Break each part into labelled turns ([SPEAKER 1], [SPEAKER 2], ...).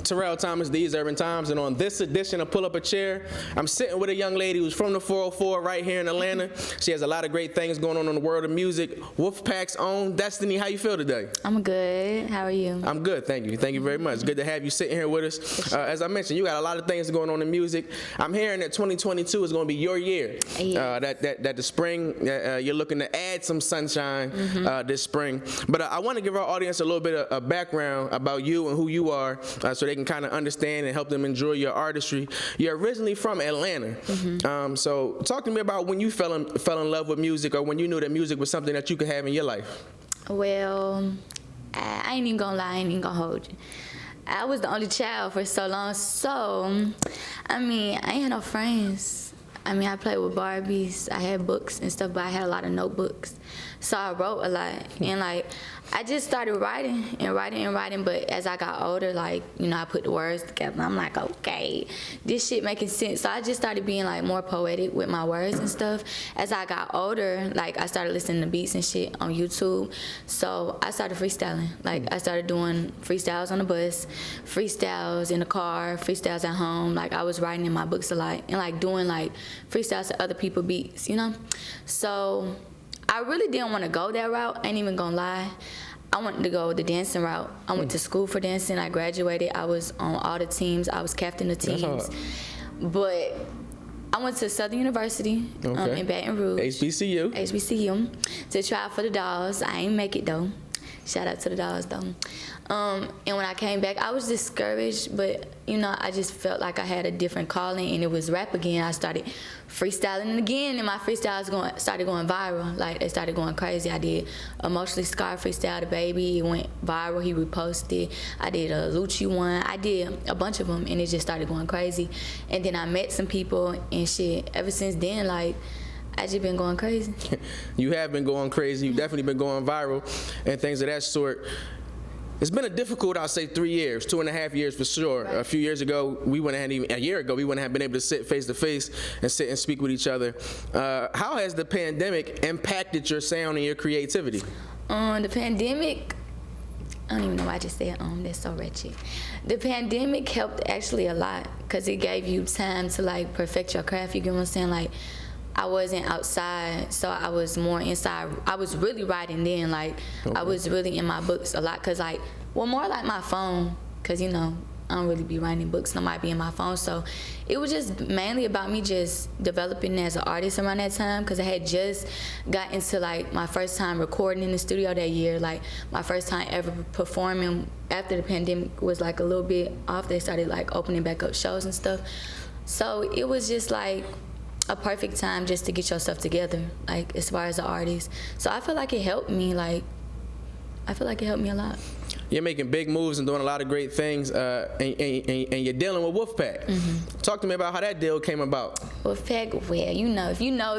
[SPEAKER 1] Terrell Thomas, TheseUrbanTimes, and on this edition of Pull Up a Chair, I'm sitting with a young lady who's from the 404 right here in Atlanta. She has a lot of great things going on in the world of music. Wolfpack's own DSTNI, how you feel today?
[SPEAKER 2] I'm good. How are you?
[SPEAKER 1] I'm good, thank you. Thank you very much. Good to have you sitting here with us. As I mentioned, you got a lot of things going on in music. I'm hearing that 2022 is going to be your year. That the spring, you're looking to add some sunshine this spring. But I want to give our audience a little bit of background about you and who you are, so they can kind of understand and help them enjoy your artistry. You're originally from Atlanta. So talk to me about when you fell in love with music, or when you knew that music was something that you could have in your life.
[SPEAKER 2] Well, I ain't even gonna lie, I ain't even gonna hold you. I was the only child for so long, so, I mean, I ain't had no friends. I mean, I played with Barbies, I had books and stuff, but I had a lot of notebooks. So I wrote a lot, and like, I just started writing, but as I got older, like, you know, I put the words together, and I'm like, okay, this shit making sense. So I just started being like more poetic with my words and stuff. As I got older, like, I started listening to beats and shit on YouTube, so I started freestyling. Like, I started doing freestyles on the bus, freestyles in the car, freestyles at home. Like, I was writing in my books a lot, and like doing like freestyles to other people's beats, you know? So I really didn't want to go that route, I ain't even gonna lie. I wanted to go the dancing route. I went to school for dancing, I graduated, I was on all the teams, I was captain of teams. But I went to Southern University in Baton Rouge. HBCU, to try out for the Dolls. I ain't make it though. Shout out to the Dolls though. And when I came back, I was discouraged, but you know, I just felt like I had a different calling, and it was rap again. I started freestyling again, and my freestyles started going viral. Like, they started going crazy. I did Emotionally Scarred freestyle, The Baby. It went viral. He reposted. I did a Lucci one. I did a bunch of them, and it just started going crazy. And then I met some people and shit. Ever since then, like, I just been going crazy.
[SPEAKER 1] You have been going crazy. You've definitely been going viral and things of that sort. It's been a difficult, I'll say, 3 years, 2.5 years for sure. Right. A few years ago, a year ago, we wouldn't have been able to sit face to face and sit and speak with each other. How has the pandemic impacted your sound and your creativity?
[SPEAKER 2] The pandemic, I don't even know why I just said that's so wretched. The pandemic helped actually a lot, because it gave you time to like perfect your craft, you get what I'm saying? Like, I wasn't outside, so I was more inside. I was really writing then, like, I was really in my books a lot, cause like, well, more like my phone, cause you know, I don't really be writing books, I might be in my phone, so it was just mainly about me just developing as an artist around that time, cause I had just got into like my first time recording in the studio that year, like my first time ever performing after the pandemic was like a little bit off. They started like opening back up shows and stuff, so it was just like a perfect time just to get yourself together, like, as far as an artist. So I feel like it helped me, like, I feel like it helped me a lot.
[SPEAKER 1] You're making big moves and doing a lot of great things, and you're dealing with Wolfpack. Talk to me about how that deal came about.
[SPEAKER 2] Wolfpack, well, you know, if you know,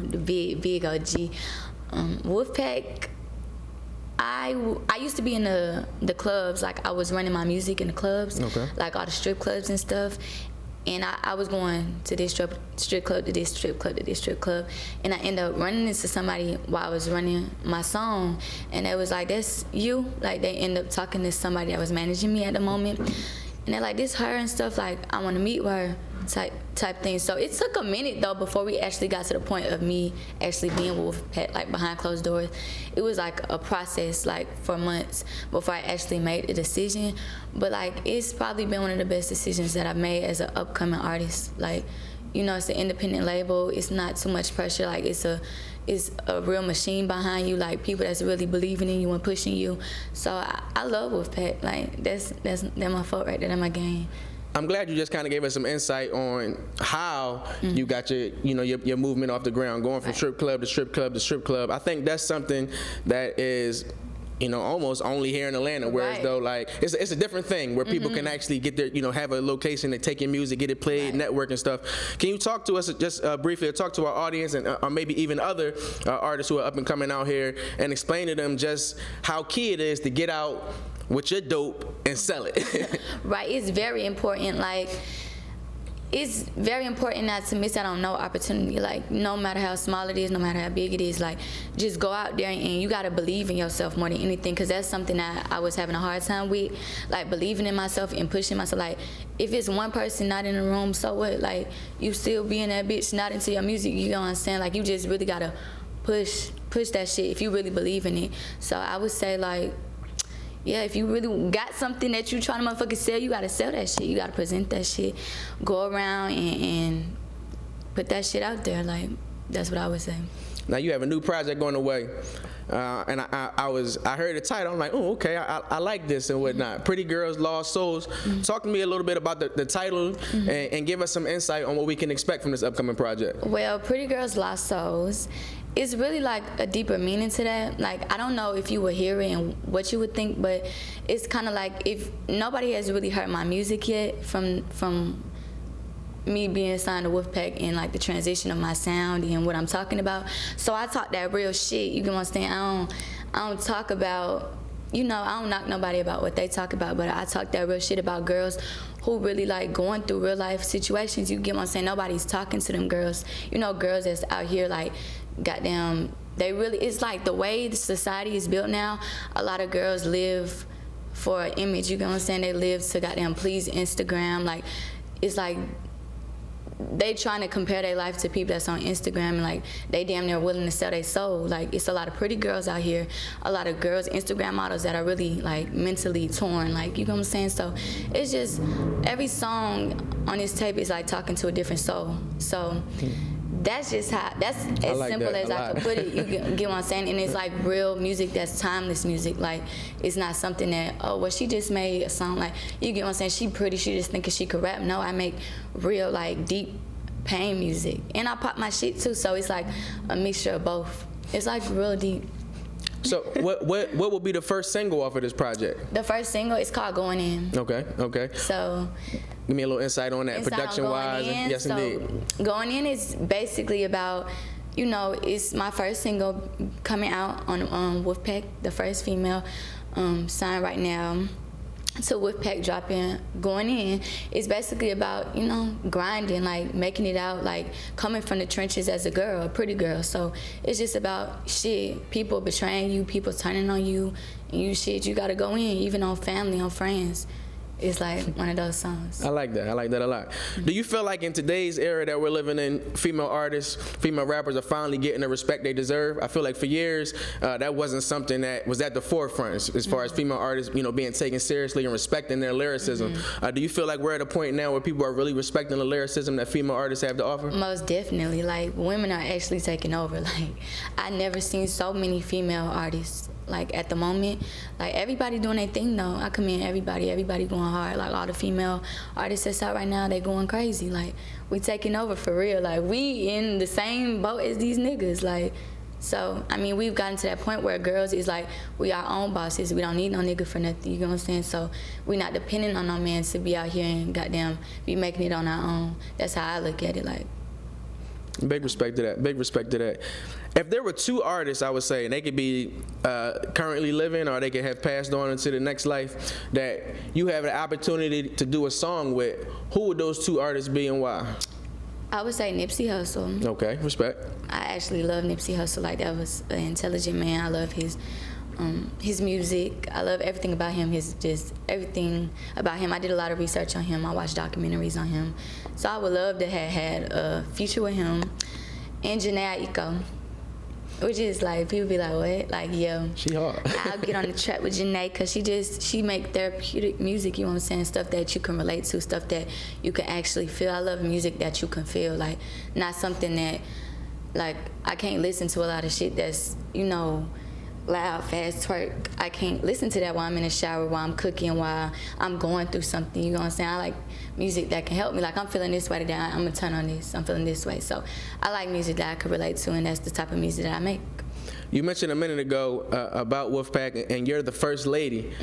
[SPEAKER 2] the big OG. Wolfpack, I used to be in the clubs, like, I was running my music in the clubs, like all the strip clubs and stuff. And I was going to this strip club, to this strip club, to this strip club. And I ended up running into somebody while I was running my song. And they was like, that's you? Like, they ended up talking to somebody that was managing me at the moment. And they're like, this her and stuff, like, I want to meet with her type thing. So it took a minute, though, before we actually got to the point of me actually being with Wolfpack, like, behind closed doors. It was, like, a process, like, for months before I actually made the decision. But, like, it's probably been one of the best decisions that I've made as an upcoming artist. Like, you know, it's an independent label. It's not too much pressure. Like, it's a real machine behind you, like, people that's really believing in you and pushing you. So I love Wolfpack. Like, that's my fault right there, that's my game.
[SPEAKER 1] I'm glad you just kind of gave us some insight on how you got your movement off the ground, going from strip club to strip club to strip club. I think that's something that is, you know, almost only here in Atlanta, whereas though, like, it's a different thing where people can actually get their, you know, have a location to take your music, get it played, network and stuff. Can you talk to us just briefly, talk to our audience and or maybe even other artists who are up and coming out here, and explain to them just how key it is to get out with your dope and sell it?
[SPEAKER 2] Right, it's very important. Like, it's very important not to miss out on no opportunity. Like, no matter how small it is, no matter how big it is, like, just go out there and you gotta believe in yourself more than anything, because that's something that I was having a hard time with, like, believing in myself and pushing myself. Like, if it's one person not in the room, so what? Like, you still being that bitch not into your music, you know what I'm saying? Like, you just really gotta push that shit if you really believe in it. So I would say, like, yeah, if you really got something that you trying to motherfucking sell, you gotta sell that shit. You gotta present that shit. Go around and put that shit out there. Like, that's what I would say.
[SPEAKER 1] Now you have a new project going away, and I heard the title. I'm like, oh, okay, I like this and whatnot. Pretty Girls, Lost Souls. Talk to me a little bit about the title and give us some insight on what we can expect from this upcoming project.
[SPEAKER 2] Well, Pretty Girls, Lost Souls. It's really like a deeper meaning to that. Like, I don't know if you would hear it and what you would think, but it's kind of like, if nobody has really heard my music yet from me being signed to Wolfpack and like the transition of my sound and what I'm talking about. So I talk that real shit. You get what I'm saying? I don't talk about, you know, I don't knock nobody about what they talk about, but I talk that real shit about girls who really like going through real life situations. You get what I'm saying? Nobody's talking to them girls. You know, girls that's out here like, goddamn, they really, it's like the way the society is built now, a lot of girls live for an image, you know what I'm saying? They live to goddamn please Instagram. Like, it's like they trying to compare their life to people that's on Instagram, and like they damn near willing to sell their soul. Like, it's a lot of pretty girls out here, a lot of girls, Instagram models that are really like mentally torn, like, you know what I'm saying? So it's just, every song on this tape is like talking to a different soul. So that's just how, that's as like simple as I could put it. You get what I'm saying? And it's like real music that's timeless music. Like, it's not something that, oh, well, she just made a song. Like, you get what I'm saying? She pretty, she just thinking she could rap. No, I make real, like, deep pain music. And I pop my shit too, so it's like a mixture of both. It's like real deep.
[SPEAKER 1] So what will be the first single off of this project?
[SPEAKER 2] The first single is called Going In.
[SPEAKER 1] Okay.
[SPEAKER 2] So
[SPEAKER 1] give me a little insight on that, production-wise. Yes,
[SPEAKER 2] so
[SPEAKER 1] indeed.
[SPEAKER 2] Going In is basically about, you know, it's my first single coming out on Wolfpack, the first female signed right now to Wolfpack, dropping Going In. Is basically about, you know, grinding, like making it out, like coming from the trenches as a girl, a pretty girl. So it's just about shit, people betraying you, people turning on you, and you gotta go in, even on family, on friends. It's like one of those songs.
[SPEAKER 1] I like that a lot. Do you feel like in today's era that we're living in, female artists, female rappers are finally getting the respect they deserve? I feel like for years, that wasn't something that was at the forefront as far as female artists, you know, being taken seriously and respecting their lyricism. Do you feel like we're at a point now where people are really respecting the lyricism that female artists have to offer?
[SPEAKER 2] Most definitely. Like, women are actually taking over. Like, I never seen so many female artists. Like, at the moment, like, everybody doing their thing though. I commend everybody going hard. Like, all the female artists that's out right now, they going crazy. Like, we taking over for real. Like, we in the same boat as these niggas. Like, so, I mean, we've gotten to that point where girls is like, we our own bosses. We don't need no nigga for nothing, you know what I'm saying? So, we not depending on no man to be out here and goddamn be making it on our own. That's how I look at it, like.
[SPEAKER 1] Big respect to that. If there were two artists, I would say, and they could be currently living or they could have passed on into the next life, that you have the opportunity to do a song with, who would those two artists be and why?
[SPEAKER 2] I would say Nipsey Hussle.
[SPEAKER 1] Okay, respect.
[SPEAKER 2] I actually love Nipsey Hussle. Like, that was an intelligent man. I love his music. I love everything about him. Everything about him. I did a lot of research on him. I watched documentaries on him. So I would love to have had a feature with him. And Janae Aiko, which is like, people be like, what? Like, yo.
[SPEAKER 1] She hard.
[SPEAKER 2] I'll get on the track with Janae, because she make therapeutic music, you know what I'm saying? Stuff that you can relate to, stuff that you can actually feel. I love music that you can feel. Like, not something that, like, I can't listen to a lot of shit that's, you know, loud, fast twerk. I can't listen to that while I'm in the shower, while I'm cooking, while I'm going through something, you know what I'm saying? I like music that can help me. Like, I'm feeling this way today, I'm gonna turn on this, I'm feeling this way. So I like music that I could relate to, and that's the type of music that I make.
[SPEAKER 1] You mentioned a minute ago about Wolfpack, and you're the first lady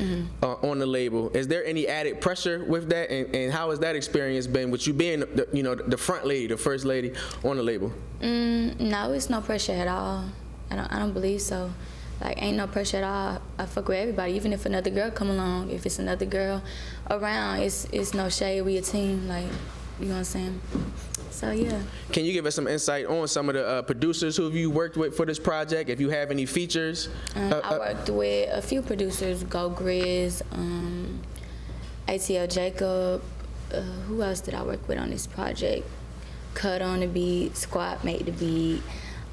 [SPEAKER 1] on the label. Is there any added pressure with that, and how has that experience been with you being the front lady, the first lady on the label?
[SPEAKER 2] No, it's no pressure at all. I don't believe so. Like, ain't no pressure at all. I fuck with everybody, even if another girl come along. If it's another girl around, it's no shade. We a team. Like, You know what I'm saying? So yeah.
[SPEAKER 1] Can you give us some insight on some of the producers who you worked with for this project? If you have any features?
[SPEAKER 2] I worked with a few producers, Grizz, ATL Jacob. Who else did I work with on this project? Cut on the beat, Squat made the beat,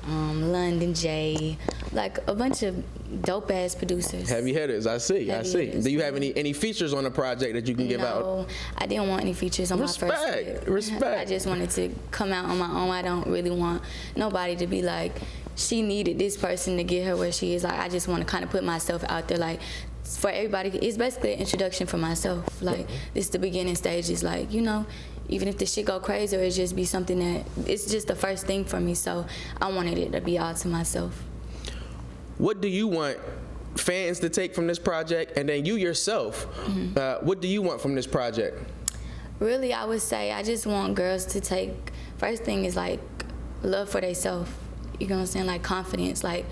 [SPEAKER 2] London J, like a bunch of dope ass producers.
[SPEAKER 1] Heavy hitters, I see.
[SPEAKER 2] Hitters.
[SPEAKER 1] Do you have any features on the project that you can give out?
[SPEAKER 2] No, I didn't want any features on my first project.
[SPEAKER 1] Respect.
[SPEAKER 2] I just wanted to come out on my own. I don't really want nobody to be like, she needed this person to get her where she is. Like, I just want to kind of put myself out there, like, for everybody. It's basically an introduction for myself. Like, this is the beginning stages. Like, you know, even if the shit go crazy, or it just be something that, it's just the first thing for me. So I wanted it to be all to myself.
[SPEAKER 1] What do you want fans to take from this project, and then you yourself, what do you want from this project?
[SPEAKER 2] Really, I would say I just want girls to take, first thing is like love for themselves. You know what I'm saying? Like confidence, like,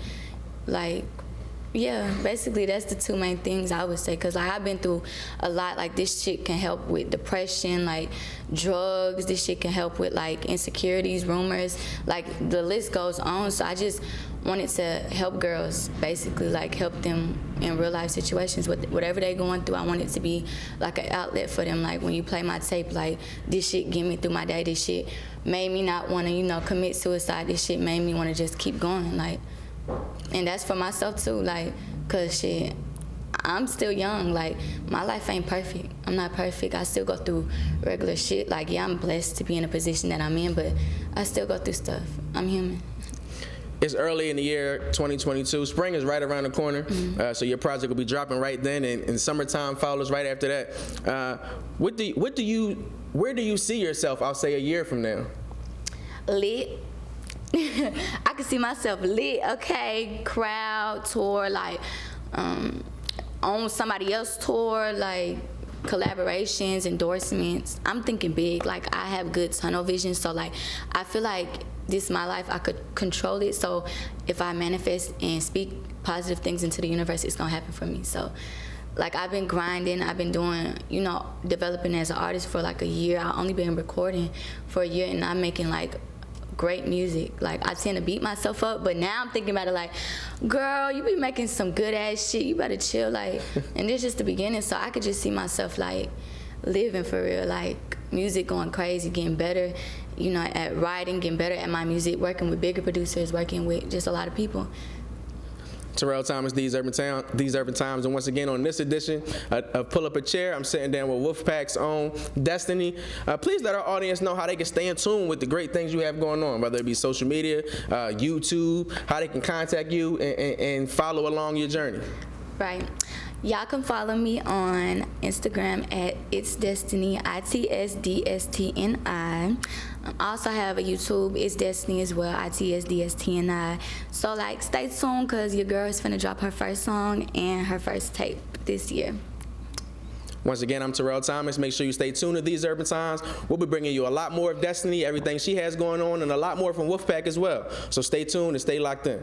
[SPEAKER 2] yeah, basically that's the two main things I would say, because like, I've been through a lot. Like, this shit can help with depression, like drugs, this shit can help with like insecurities, rumors, like the list goes on. So I just wanted to help girls, basically, like help them in real life situations with whatever they're going through. I want it to be like an outlet for them. Like, when you play my tape, like, this shit get me through my day, this shit made me not want to, you know, commit suicide, this shit made me want to just keep going, like. And that's for myself too, like, cause shit, I'm still young. Like, my life ain't perfect. I'm not perfect. I still go through regular shit. Like, yeah, I'm blessed to be in a position that I'm in, but I still go through stuff. I'm human.
[SPEAKER 1] It's early in the year 2022. Spring is right around the corner, so your project will be dropping right then, and summertime follows right after that. Where do you see yourself, I'll say, a year from now?
[SPEAKER 2] Lit. I can see myself lit, okay, crowd, tour, like, on somebody else's tour, like, collaborations, endorsements. I'm thinking big. Like, I have good tunnel vision, so like, I feel like this is my life. I could control it, so if I manifest and speak positive things into the universe, it's gonna happen for me. So like, I've been grinding, I've been doing, you know, developing as an artist for like a year. I've only been recording for a year, and I'm making like great music. Like, I tend to beat myself up, but now I'm thinking about it like, girl, you be making some good ass shit, you better chill. Like, and this is just the beginning, so I could just see myself like living for real, like music going crazy, getting better, you know, at writing, getting better at my music, working with bigger producers, working with just a lot of people.
[SPEAKER 1] Terrell Thomas, TheseUrbanTimes, and once again on this edition of Pull Up a Chair, I'm sitting down with Wolfpack's own DSTNI. Please let our audience know how they can stay in tune with the great things you have going on, whether it be social media, YouTube, how they can contact you and follow along your journey.
[SPEAKER 2] Right. Y'all can follow me on Instagram at It's DSTNI, ITSDSTNI. I also have a YouTube, It's DSTNI as well, ITSDSTNI. So like, stay tuned, cause your girl is finna drop her first song and her first tape this year.
[SPEAKER 1] Once again, I'm Terrell Thomas. Make sure you stay tuned to These Urban Times. We'll be bringing you a lot more of DSTNI, everything she has going on, and a lot more from Wolfpack as well. So stay tuned and stay locked in.